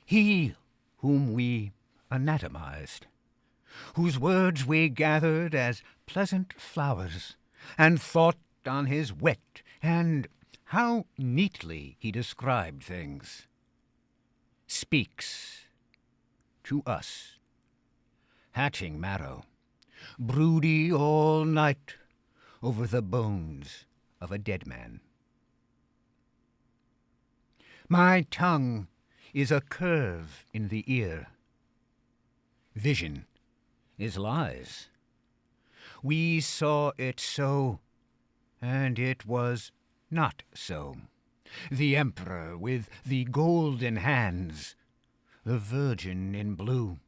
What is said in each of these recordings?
He whom we anatomized, whose words we gathered as pleasant flowers, and thought on his wit, and how neatly he described things, speaks to us, hatching marrow, broody all night over the bones of a dead man. My tongue is a curve in the ear. Vision is lies. We saw it so, and it was not so. The emperor with the golden hands, the virgin in blue.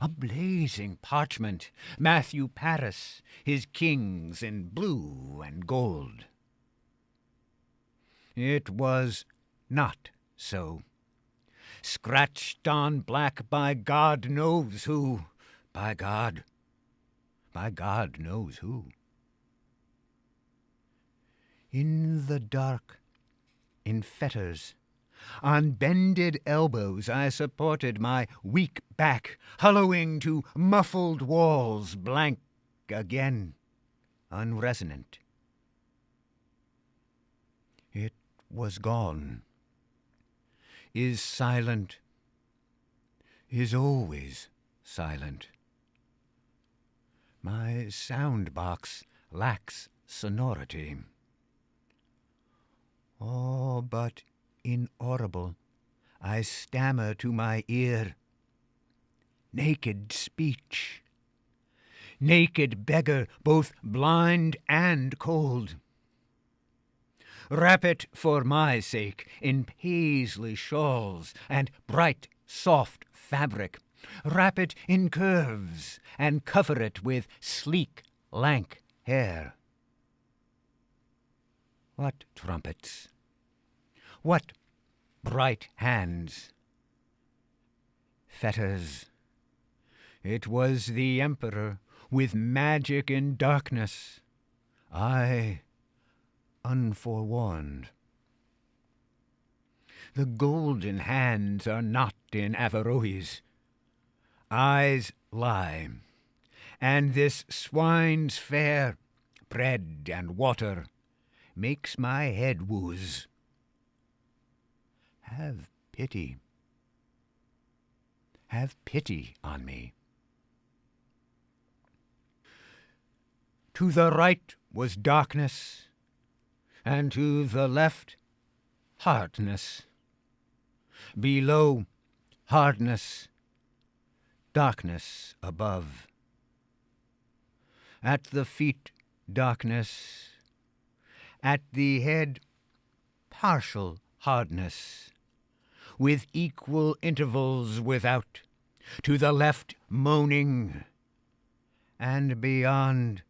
A blazing parchment, Matthew Paris, his kings in blue and gold. It was not so. Scratched on black by God knows who, by God knows who. In the dark, in fetters, on bended elbows I supported my weak back, hollowing to muffled walls, blank again, unresonant. It was gone, is silent, is always silent. My sound box lacks sonority. Oh, but inaudible, I stammer to my ear. Naked speech, naked beggar, both blind and cold. Wrap it for my sake in paisley shawls and bright, soft fabric. Wrap it in curves and cover it with sleek, lank hair. What trumpets? What bright hands? Fetters. It was the emperor with magic in darkness. I unforewarned. The golden hands are not in Averroes. Eyes lie, and this swine's fare, bread and water, makes my head wooze. Have pity on me. To the right was darkness, and to the left, hardness. Below, hardness, darkness above. At the feet, darkness. At the head, partial hardness, with equal intervals without. To the left, moaning, and beyond,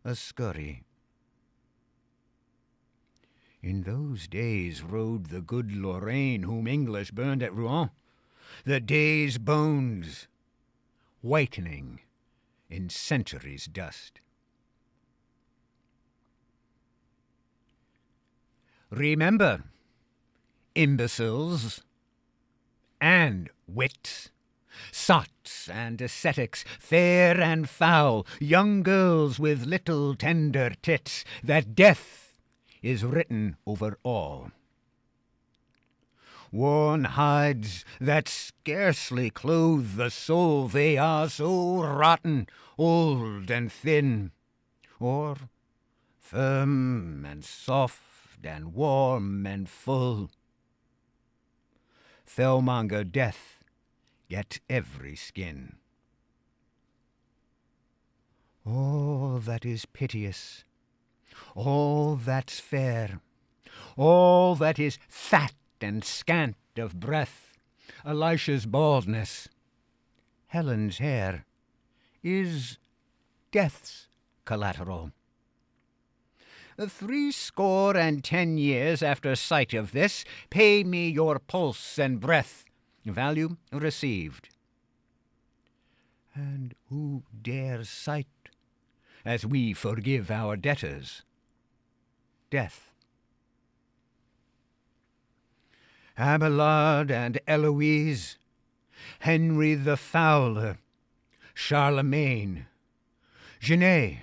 a scurry. In those days rode the good Lorraine whom English burned at Rouen, the day's bones, whitening in centuries' dust. Remember, imbeciles and wits, sots and ascetics, fair and foul, young girls with little tender tits, that death is written over all. Worn hides that scarcely clothe the soul, they are so rotten, old and thin, or firm and soft and warm and full. Fellmonger death gets every skin. All that is piteous, all that's fair, all that is fat and scant of breath, Elisha's baldness, Helen's hair, is death's collateral. 70 years after sight of this, pay me your pulse and breath, value received. And who dares cite, as we forgive our debtors, death? Abelard and Eloise, Henry the Fowler, Charlemagne, Genet,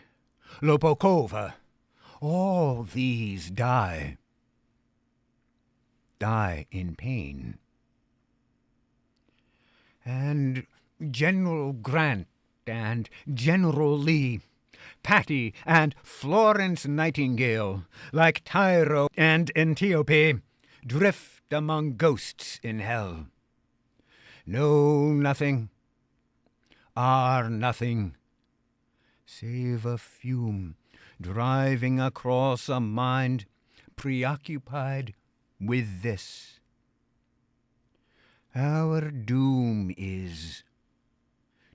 Lopokova, all these die in pain. And General Grant and General Lee, Patty and Florence Nightingale, like Tyro and Antiope, drift among ghosts in hell. Know nothing, are nothing, save a fume driving across a mind preoccupied with this. Our doom is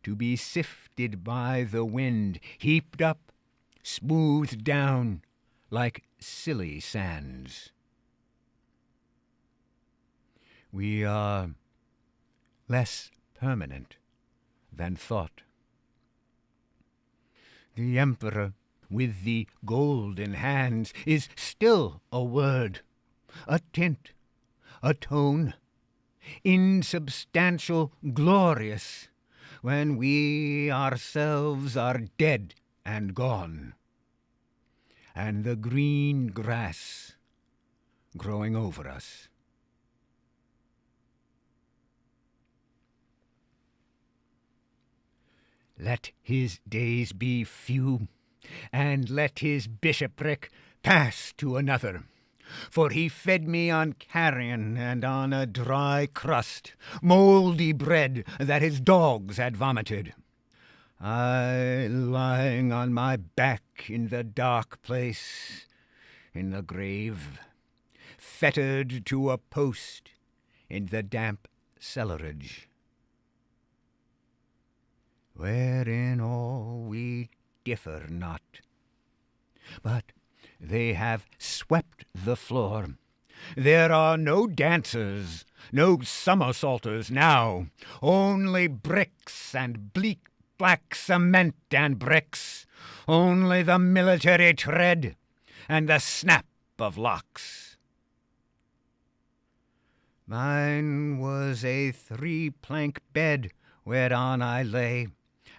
to be sifted by the wind, heaped up, smoothed down like silly sands. We are less permanent than thought. The emperor with the golden hands is still a word, a tint, a tone, insubstantial, glorious, when we ourselves are dead and gone, and the green grass growing over us. Let his days be few, and let his bishopric pass to another. For he fed me on carrion and on a dry crust, mouldy bread that his dogs had vomited. I, lying on my back in the dark place, in the grave, fettered to a post in the damp cellarage, wherein all we differ not. But they have swept the floor. There are no dancers, no somersaulters now, only bricks and bleak black cement and bricks, only the military tread and the snap of locks. Mine was a 3-plank bed whereon I lay,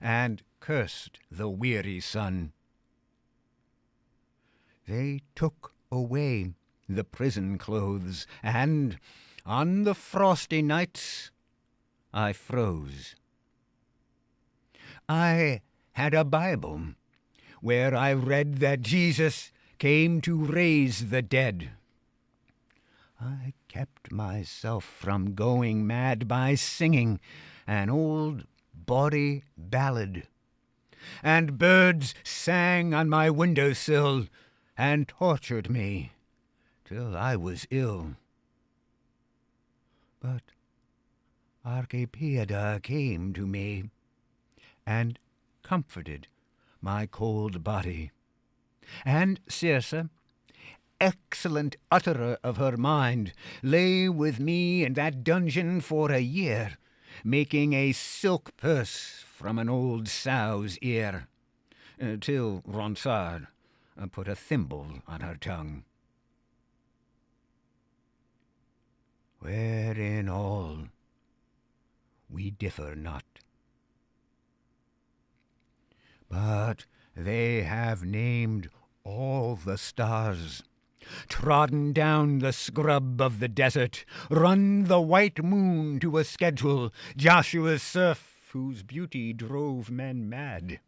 and cursed the weary sun. They took away the prison clothes, and on the frosty nights I froze. I had a Bible where I read that Jesus came to raise the dead. I kept myself from going mad by singing an old bawdy ballad, and birds sang on my windowsill and tortured me till I was ill. But Archipiada came to me and comforted my cold body, and Circe, excellent utterer of her mind, lay with me in that dungeon for a year, making a silk purse from an old sow's ear, till Ronsard put a thimble on her tongue. Wherein all we differ not. But they have named all the stars, trodden down the scrub of the desert, run the white moon to a schedule, Joshua's surf whose beauty drove men mad.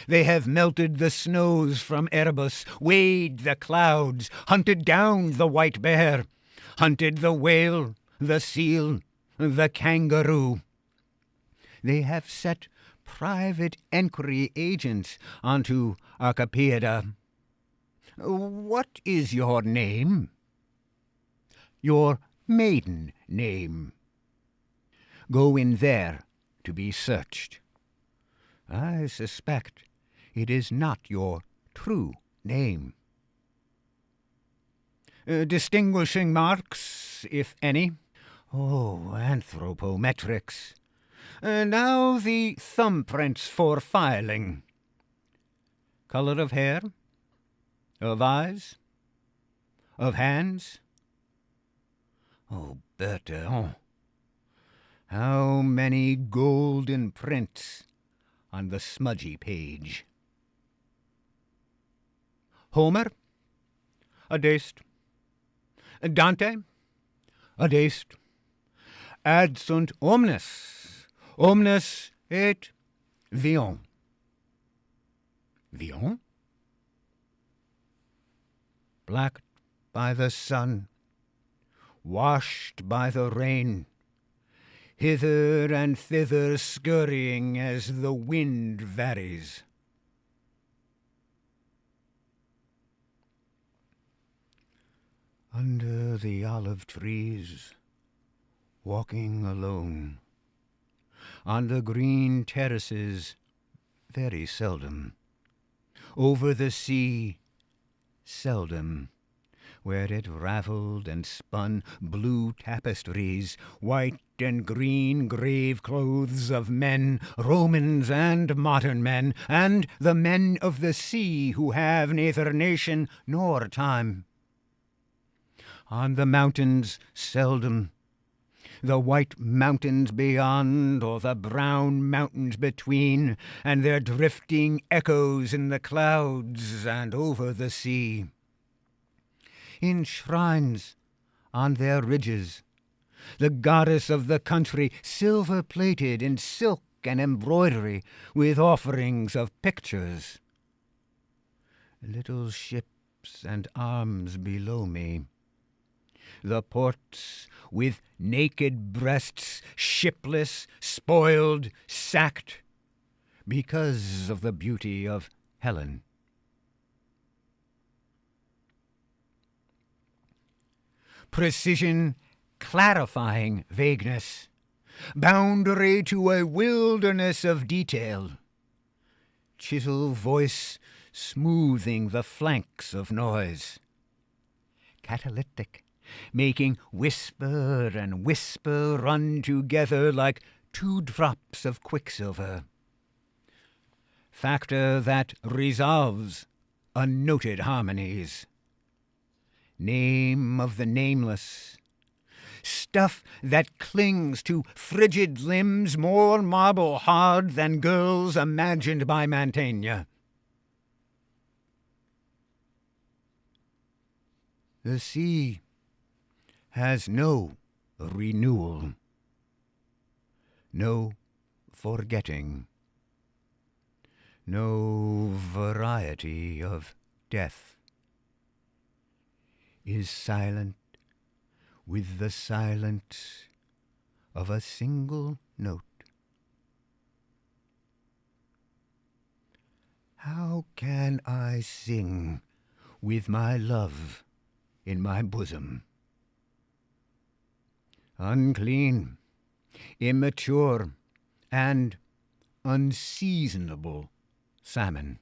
They have melted the snows from Erebus, weighed the clouds, hunted down the white bear, hunted the whale, the seal, the kangaroo. They have set private enquiry agents onto Archipiada. What is your name? Your maiden name. Go in there to be searched. I suspect it is not your true name. Distinguishing marks, if any. Oh, anthropometrics. Now the thumbprints for filing. Color of hair? Of eyes? Of hands? Oh, Bertha, how many golden prints on the smudgy page. Homer, adest. Dante, adest. Ad sunt omnes, omnes et Villon. Villon? Blacked by the sun, washed by the rain, hither and thither scurrying as the wind varies. Under the olive trees, walking alone, on the green terraces, very seldom, over the sea, seldom, where it ravelled and spun blue tapestries, white and green grave clothes of men, Romans and modern men, and the men of the sea who have neither nation nor time. On the mountains seldom, the white mountains beyond, or the brown mountains between, and their drifting echoes in the clouds and over the sea. In shrines on their ridges, the goddess of the country, silver-plated in silk and embroidery, with offerings of pictures. Little ships and arms below me, the ports with naked breasts, shipless, spoiled, sacked, because of the beauty of Helen. Precision clarifying vagueness, boundary to a wilderness of detail, chisel voice smoothing the flanks of noise, catalytic, making whisper and whisper run together like two drops of quicksilver. Factor that resolves unnoted harmonies. Name of the nameless. Stuff that clings to frigid limbs more marble hard than girls imagined by Mantegna. The sea has no renewal, no forgetting, no variety of death, is silent with the silence of a single note. How can I sing with my love in my bosom? Unclean, immature, and unseasonable salmon.